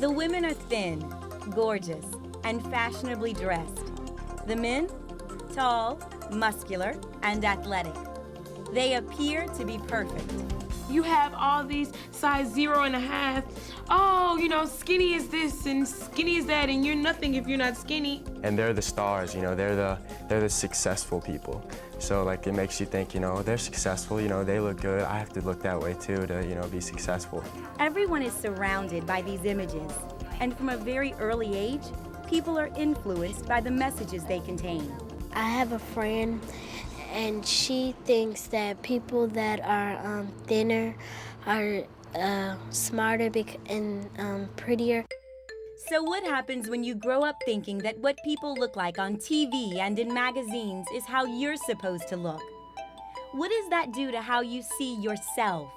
The women are thin, gorgeous, and fashionably dressed. The men? Tall, muscular, and athletic. They appear to be perfect. You have all these size 0.5. Oh, you know, skinny is this and skinny is that, and you're nothing if you're not skinny. And they're the stars, you know, they're the successful people. So like it makes you think, you know, they're successful, you know, they look good. I have to look that way too to, you know, be successful. Everyone is surrounded by these images, and from a very early age, people are influenced by the messages they contain. I have a friend, and she thinks that people that are thinner are smarter and prettier. So what happens when you grow up thinking that what people look like on TV and in magazines is how you're supposed to look? What does that do to how you see yourself?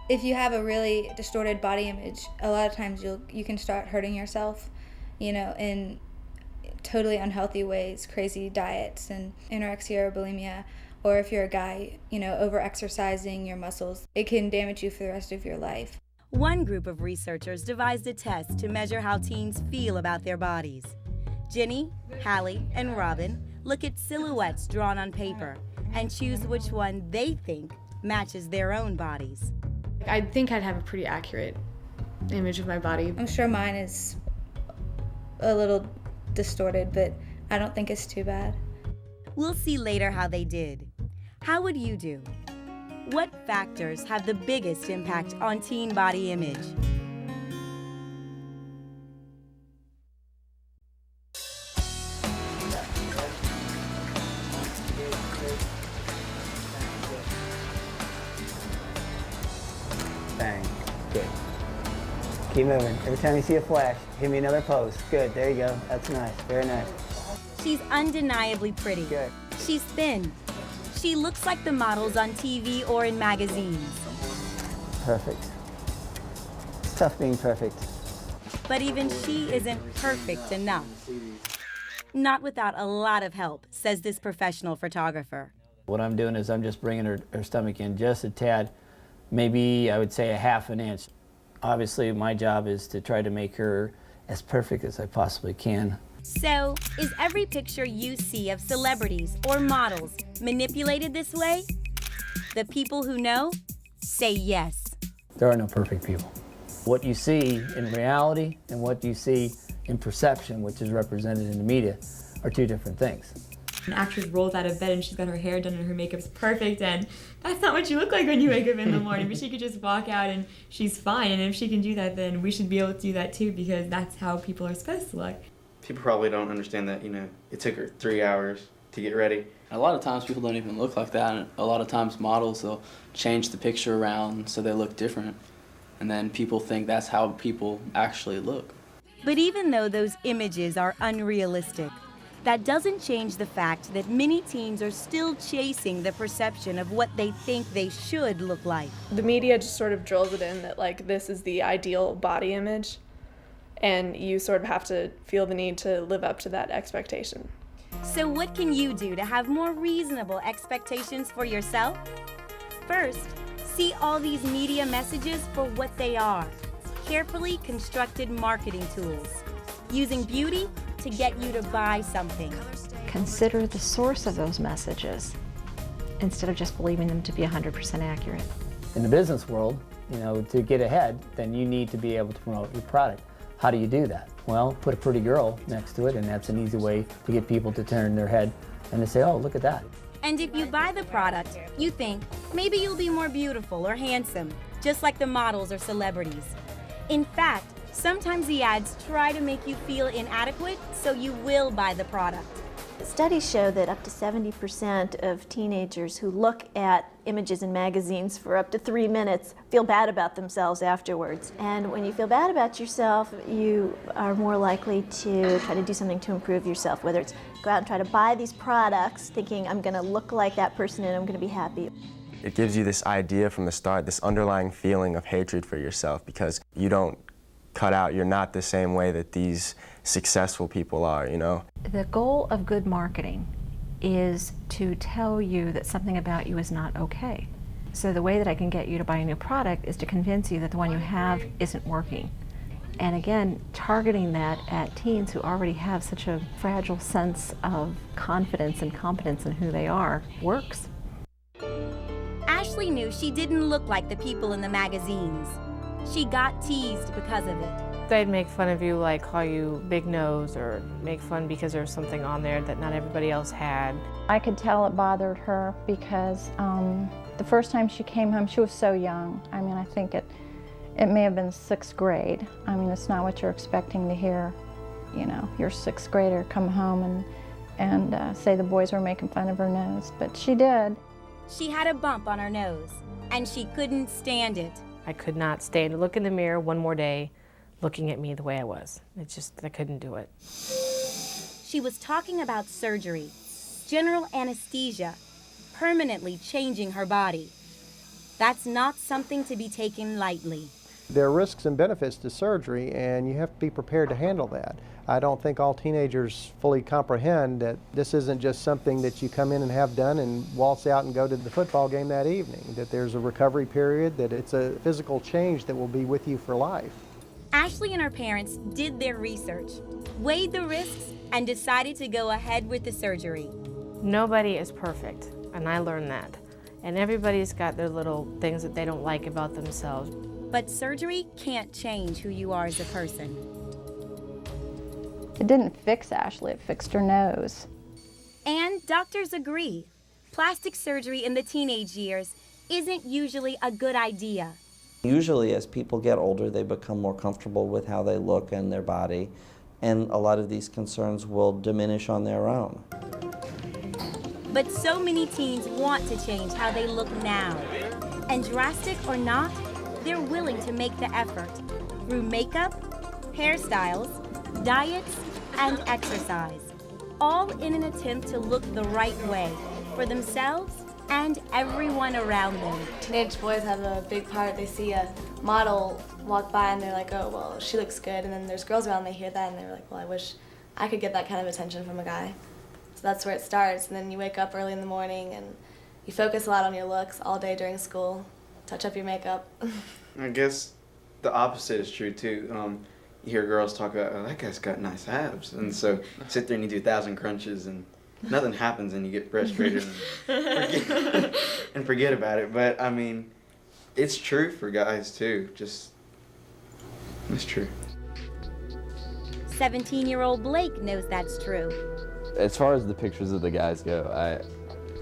If you have a really distorted body image, a lot of times you can start hurting yourself, you know, in totally unhealthy ways, crazy diets and anorexia or bulimia. Or if you're a guy, you know, over-exercising your muscles, it can damage you for the rest of your life. One group of researchers devised a test to measure how teens feel about their bodies. Ginny, Hallie, and Robin look at silhouettes drawn on paper and choose which one they think matches their own bodies. I think I'd have a pretty accurate image of my body. I'm sure mine is a little distorted, but I don't think it's too bad. We'll see later how they did. How would you do? What factors have the biggest impact on teen body image? Bang. Good. Keep moving. Every time you see a flash, hit me another pose. Good. There you go. That's nice. Very nice. She's undeniably pretty. Good. She's thin. She looks like the models on TV or in magazines. Perfect. It's tough being perfect. But even she isn't perfect enough. Not without a lot of help, says this professional photographer. What I'm doing is I'm just bringing her stomach in just a tad, maybe I would say a half an inch. Obviously, my job is to try to make her as perfect as I possibly can. So, is every picture you see of celebrities or models manipulated this way? The people who know say yes. There are no perfect people. What you see in reality and what you see in perception, which is represented in the media, are two different things. An actress rolls out of bed and she's got her hair done and her makeup's perfect, and that's not what you look like when you wake up in the morning, but she could just walk out and she's fine. And if she can do that, then we should be able to do that too, because that's how people are supposed to look. People probably don't understand that, you know, it took her 3 hours to get ready. A lot of times people don't even look like that, and a lot of times models, they'll change the picture around so they look different, and then people think that's how people actually look. But even though those images are unrealistic, that doesn't change the fact that many teens are still chasing the perception of what they think they should look like. The media just sort of drills it in that, like, this is the ideal body image, and you sort of have to feel the need to live up to that expectation. So what can you do to have more reasonable expectations for yourself? First, see all these media messages for what they are: carefully constructed marketing tools, using beauty to get you to buy something. Consider the source of those messages instead of just believing them to be 100% accurate. In the business world, you know, to get ahead, then you need to be able to promote your product. How do you do that? Well, put a pretty girl next to it, and that's an easy way to get people to turn their head and to say, oh, look at that. And if you buy the product, you think maybe you'll be more beautiful or handsome, just like the models or celebrities. In fact, sometimes the ads try to make you feel inadequate, so you will buy the product. Studies show that up to 70% of teenagers who look at images in magazines for up to 3 minutes feel bad about themselves afterwards. And when you feel bad about yourself, you are more likely to try to do something to improve yourself, whether it's go out and try to buy these products thinking I'm going to look like that person and I'm going to be happy. It gives you this idea from the start, this underlying feeling of hatred for yourself, because you don't cut out, you're not the same way that these successful people are, you know? The goal of good marketing is to tell you that something about you is not okay. So the way that I can get you to buy a new product is to convince you that the one you have isn't working. And again, targeting that at teens who already have such a fragile sense of confidence and competence in who they are works. Ashley knew she didn't look like the people in the magazines. She got teased because of it. They'd make fun of you, like call you big nose, or make fun because there's something on there that not everybody else had. I could tell it bothered her because the first time she came home, she was so young. I mean, I think it may have been 6th grade. I mean, it's not what you're expecting to hear, you know, your 6th grader come home and say the boys were making fun of her nose, but she did. She had a bump on her nose, and she couldn't stand it. I could not stand to look in the mirror one more day looking at me the way I was. I couldn't do it. She was talking about surgery, general anesthesia, permanently changing her body. That's not something to be taken lightly. There are risks and benefits to surgery, and you have to be prepared to handle that. I don't think all teenagers fully comprehend that this isn't just something that you come in and have done and waltz out and go to the football game that evening, that there's a recovery period, that it's a physical change that will be with you for life. Ashley and her parents did their research, weighed the risks, and decided to go ahead with the surgery. Nobody is perfect, and I learned that. And everybody's got their little things that they don't like about themselves. But surgery can't change who you are as a person. It didn't fix Ashley, it fixed her nose. And doctors agree. Plastic surgery in the teenage years isn't usually a good idea. Usually as people get older, they become more comfortable with how they look and their body, and a lot of these concerns will diminish on their own. But so many teens want to change how they look now. And drastic or not, they're willing to make the effort through makeup, hairstyles, diets, and exercise, all in an attempt to look the right way for themselves and everyone around them. Teenage boys have a big part. They see a model walk by and they're like, oh, well, she looks good. And then there's girls around, they hear that and they're like, well, I wish I could get that kind of attention from a guy. So that's where it starts. And then you wake up early in the morning and you focus a lot on your looks all day during school, touch up your makeup. I guess the opposite is true too. You hear girls talk about, oh, that guy's got nice abs. And so sit there and you do 1,000 crunches and nothing happens and you get frustrated and forget about it. But I mean, it's true for guys too. It's true. 17-year-old Blake knows that's true. As far as the pictures of the guys go,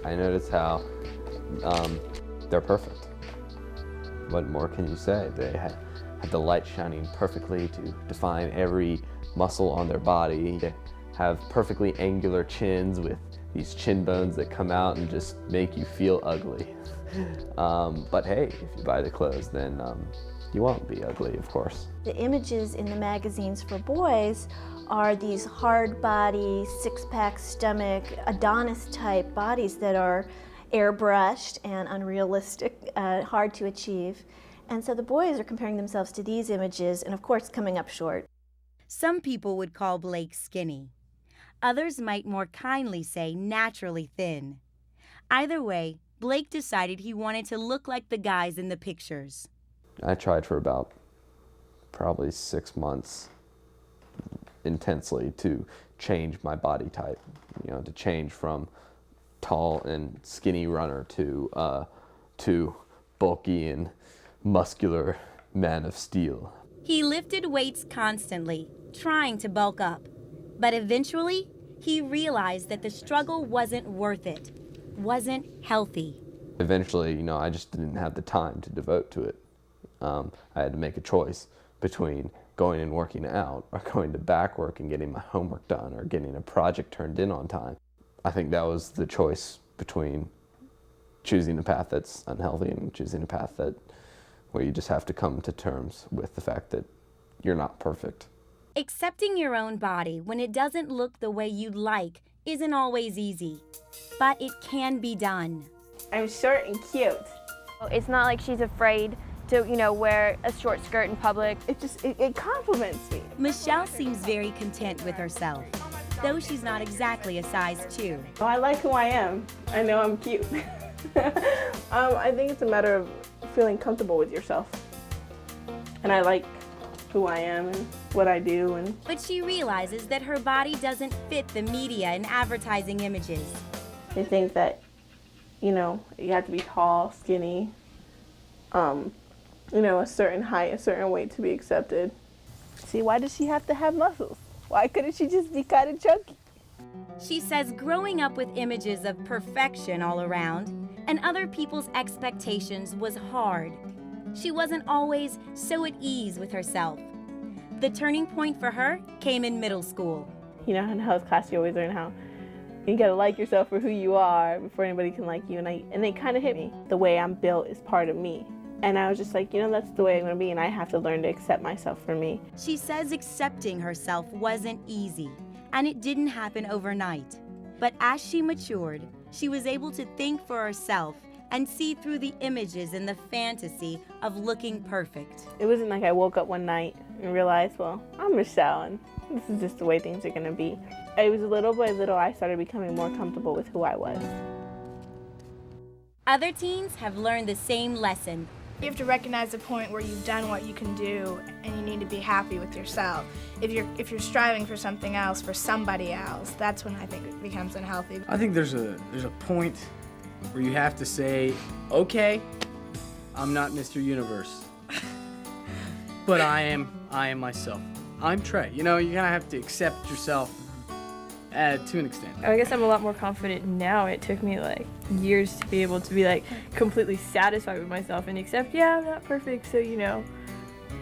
I notice how they're perfect. What more can you say? They have the light shining perfectly to define every muscle on their body. They have perfectly angular chins with these chin bones that come out and just make you feel ugly. But hey, if you buy the clothes, then you won't be ugly, of course. The images in the magazines for boys are these hard body, six-pack stomach, Adonis-type bodies that are airbrushed and unrealistic, hard to achieve. And so the boys are comparing themselves to these images and, of course, coming up short. Some people would call Blake skinny. Others might more kindly say naturally thin. Either way, Blake decided he wanted to look like the guys in the pictures. I tried for about probably 6 months intensely to change my body type, to change from tall and skinny runner to bulky and muscular man of steel. He lifted weights constantly, trying to bulk up. But eventually, he realized that the struggle wasn't worth it, wasn't healthy. Eventually, I just didn't have the time to devote to it. I had to make a choice between going and working out or going to back work and getting my homework done or getting a project turned in on time. I think that was the choice between choosing a path that's unhealthy and choosing a path where you just have to come to terms with the fact that you're not perfect. Accepting your own body when it doesn't look the way you'd like isn't always easy, but it can be done. I'm short and cute. It's not like she's afraid to, wear a short skirt in public. It compliments me. Michelle seems very content with herself, though she's not exactly a size 2. I like who I am. I know I'm cute. I think it's a matter of feeling comfortable with yourself. And I like who I am and what I do. But she realizes that her body doesn't fit the media and advertising images. They think that, you have to be tall, skinny, a certain height, a certain weight to be accepted. See, why does she have to have muscles? Why couldn't she just be kind of chunky? She says growing up with images of perfection all around and other people's expectations was hard. She wasn't always so at ease with herself. The turning point for her came in middle school. In health class, you always learn how you gotta like yourself for who you are before anybody can like you. And they kind of hit me. The way I'm built is part of me. And I was just like, that's the way I'm gonna be, and I have to learn to accept myself for me. She says accepting herself wasn't easy, and it didn't happen overnight. But as she matured, she was able to think for herself and see through the images and the fantasy of looking perfect. It wasn't like I woke up one night and realized, well, I'm Michelle, and this is just the way things are gonna be. It was little by little I started becoming more comfortable with who I was. Other teens have learned the same lesson. You have to recognize the point where you've done what you can do, and you need to be happy with yourself. If you're striving for something else, for somebody else, that's when I think it becomes unhealthy. I think there's a point where you have to say, okay, I'm not Mr. Universe, but I am myself. I'm Trey. You kind of have to accept yourself to an extent. I guess I'm a lot more confident now. It took me years to be able to be completely satisfied with myself and accept, I'm not perfect, so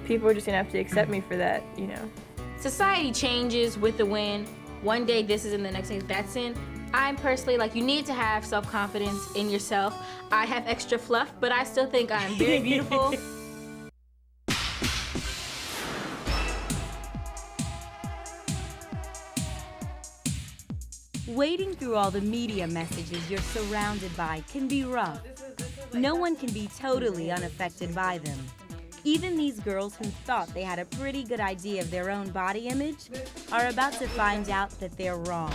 people are just gonna have to accept me for that, Society changes with the wind. One day this is in, the next day that's in. I'm personally you need to have self-confidence in yourself. I have extra fluff, but I still think I'm very beautiful. Wading through all the media messages you're surrounded by can be rough. No one can be totally unaffected by them. Even these girls who thought they had a pretty good idea of their own body image are about to find out that they're wrong.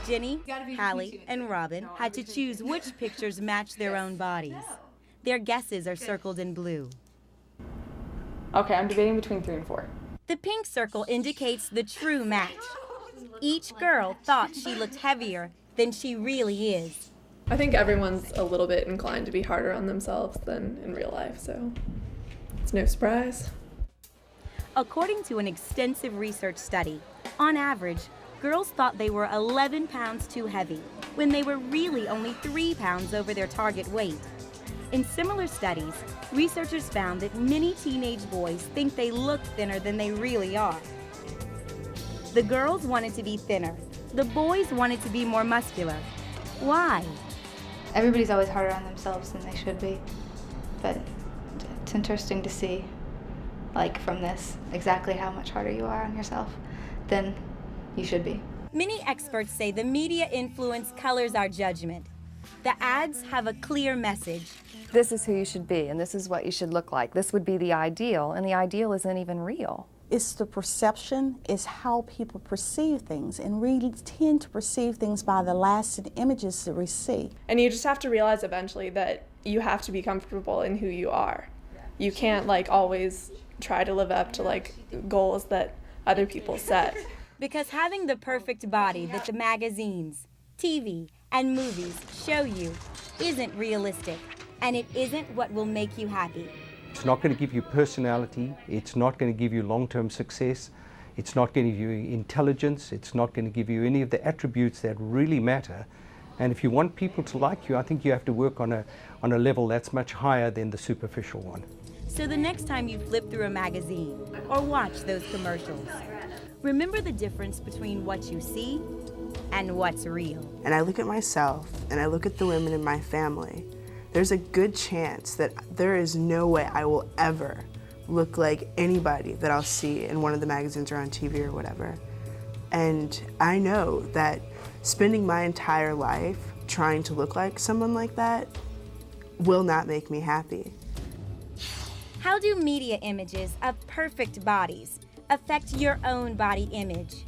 Jenny, Hallie, and Robin had to choose which pictures match their own bodies. Their guesses are circled in blue. Okay, I'm debating between 3 and 4. The pink circle indicates the true match. Each girl thought she looked heavier than she really is. I think everyone's a little bit inclined to be harder on themselves than in real life, so it's no surprise. According to an extensive research study, on average, girls thought they were 11 pounds too heavy when they were really only 3 pounds over their target weight. In similar studies, researchers found that many teenage boys think they look thinner than they really are. The girls wanted to be thinner. The boys wanted to be more muscular. Why? Everybody's always harder on themselves than they should be. But it's interesting to see, from this, exactly how much harder you are on yourself than you should be. Many experts say the media influence colors our judgment. The ads have a clear message. This is who you should be, and this is what you should look like. This would be the ideal, and the ideal isn't even real. It's the perception, it's how people perceive things, and we tend to perceive things by the lasting images that we see. And you just have to realize eventually that you have to be comfortable in who you are. You can't always try to live up to goals that other people set. Because having the perfect body that the magazines, TV, and movies show you isn't realistic, and it isn't what will make you happy. It's not going to give you personality, it's not going to give you long-term success, it's not going to give you intelligence, it's not going to give you any of the attributes that really matter. And if you want people to like you, I think you have to work on a level that's much higher than the superficial one. So the next time you flip through a magazine or watch those commercials, remember the difference between what you see and what's real. And I look at myself and I look at the women in my family. There's a good chance that there is no way I will ever look like anybody that I'll see in one of the magazines or on TV or whatever. And I know that spending my entire life trying to look like someone like that will not make me happy. How do media images of perfect bodies affect your own body image?